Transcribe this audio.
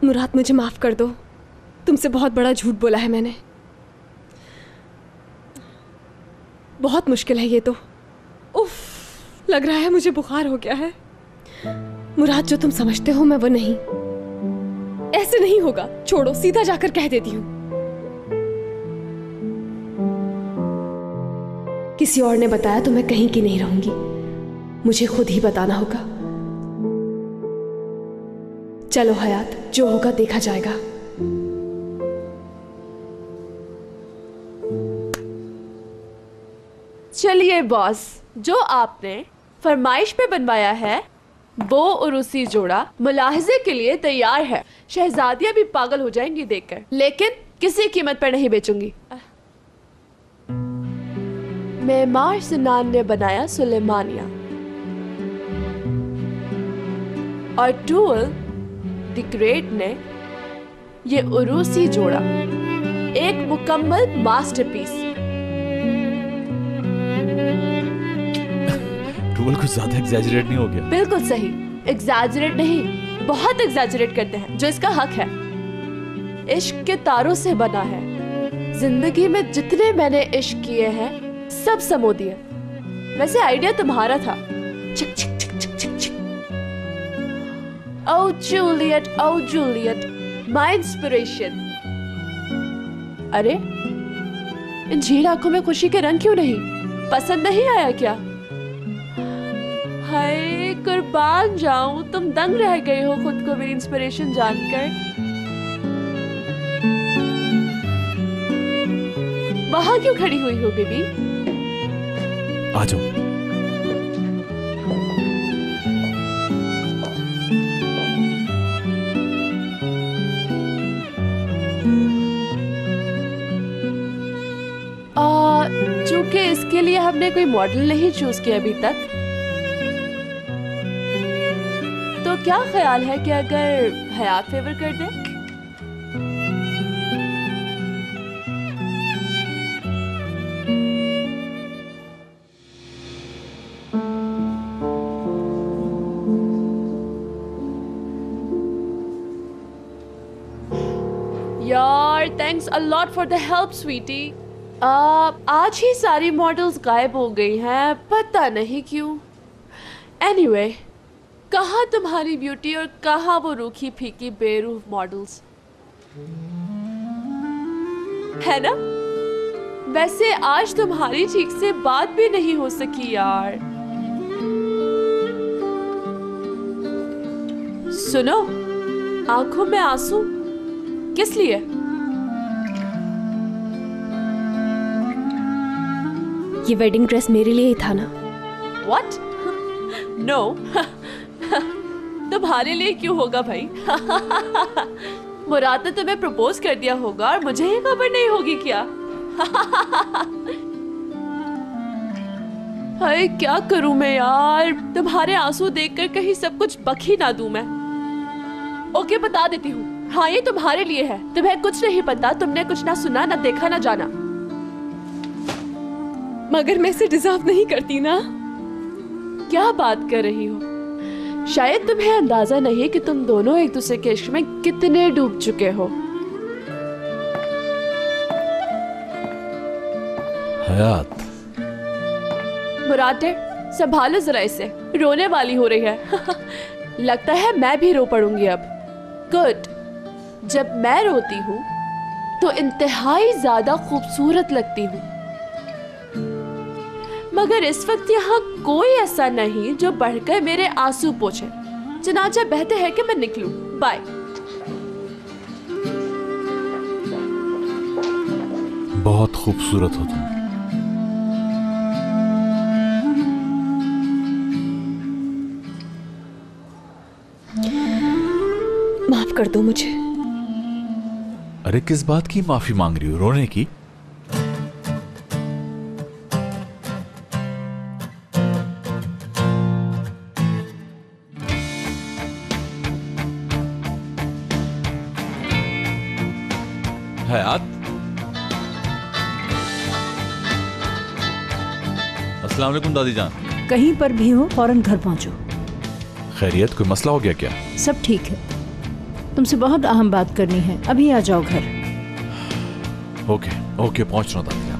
मुराद मुझे माफ कर दो, तुमसे बहुत बड़ा झूठ बोला है मैंने। बहुत मुश्किल है ये तो। उफ, लग रहा है मुझे बुखार हो गया है। मुराद, जो तुम समझते हो मैं वो नहीं। ऐसे नहीं होगा, छोड़ो, सीधा जाकर कह देती हूँ। किसी और ने बताया तो मैं कहीं की नहीं रहूंगी, मुझे खुद ही बताना होगा। चलो हयात, जो होगा देखा जाएगा। चलिए बॉस, जो आपने फरमाइश पे बनवाया है वो उरूसी जोड़ा मुलाहिजे के लिए तैयार है। शहजादियां भी पागल हो जाएंगी देखकर, लेकिन किसी कीमत पर नहीं बेचूंगी। मेमार सिनान ने बनाया सुलेमानिया और टूल द ग्रेट ने ये उरूसी जोड़ा, एक मुकम्मल मास्टरपीस। टूल कुछ ज्यादा एग्जैजरेट नहीं हो गया? बिल्कुल सही, एग्जैजरेट नहीं, बहुत एग्जैजरेट करते हैं, जो इसका हक है। इश्क के तारों से बना है। जिंदगी में जितने मैंने इश्क किए हैं सब समो दिए। वैसे आइडिया तुम्हारा था। चिक चिक चिक चिक चिक चिक। ओ जूलियट, माय इंस्पिरेशन। अरे, इन झील आंखों में खुशी के रंग क्यों नहीं? पसंद नहीं आया क्या? हाय कुर्बान जाऊं, तुम दंग रह गए हो खुद को मेरी इंस्पिरेशन जानकर। वहां क्यों खड़ी हुई हो बेबी? आ जाओ। चूंकि इसके लिए हमने कोई मॉडल नहीं चूज किया अभी तक, तो क्या ख्याल है कि अगर हयात फेवर कर दे? यार, thanks a lot for the help sweetie. आज ही सारी मॉडल्स गायब हो गई हैं, पता नहीं क्यों। एनीवे, कहाँ तुम्हारी ब्यूटी और कहाँ वो रूखी फीकी बेरूह मॉडल्स, है ना? वैसे आज तुम्हारी ठीक से बात भी नहीं हो सकी यार। सुनो, आंखों में आंसू किस लिए? ये वेडिंग ड्रेस मेरे लिए ही था ना? What? No. तुम्हारे लिए क्यों होगा भाई? मुराद ने तुम्हें प्रपोज कर दिया होगा और मुझे ही खबर नहीं होगी क्या? हाय, क्या करूं मैं यार? तुम्हारे आंसू देखकर कहीं सब कुछ बक ही ना दूं मैं। ओके, बता देती हूँ। हाँ, ये तुम्हारे लिए है। तुम्हें कुछ नहीं पता, तुमने कुछ ना सुना, ना देखा, ना जाना। मगर मैं इसे डिजर्व नहीं करती ना। क्या बात कर रही हो? शायद तुम्हें अंदाजा नहीं कि तुम दोनों एक दूसरे के इश्क में कितने डूब चुके हो। हयात, मुराद, संभालो जरा इसे, रोने वाली हो रही है। लगता है मैं भी रो पड़ूंगी अब। गुड, जब मैं रोती हूँ तो इंतहाई ज्यादा खूबसूरत लगती हूँ। मगर इस वक्त यहाँ कोई ऐसा नहीं जो बढ़कर मेरे आंसू पोंछे। चनाचा बहते हैं कि मैं निकलूं। बाय। बहुत खूबसूरत हो तुम। माफ कर दो मुझे। अरे, किस बात की माफी मांग रही हो? रोने की? हयात, अस्सलाम वालेकुम दादी जान। कहीं पर भी हो फौरन घर पहुंचो। खैरियत, कोई मसला हो गया क्या? सब ठीक है। तुमसे बहुत अहम बात करनी है, अभी आ जाओ घर। ओके ओके, पहुंच रहा था।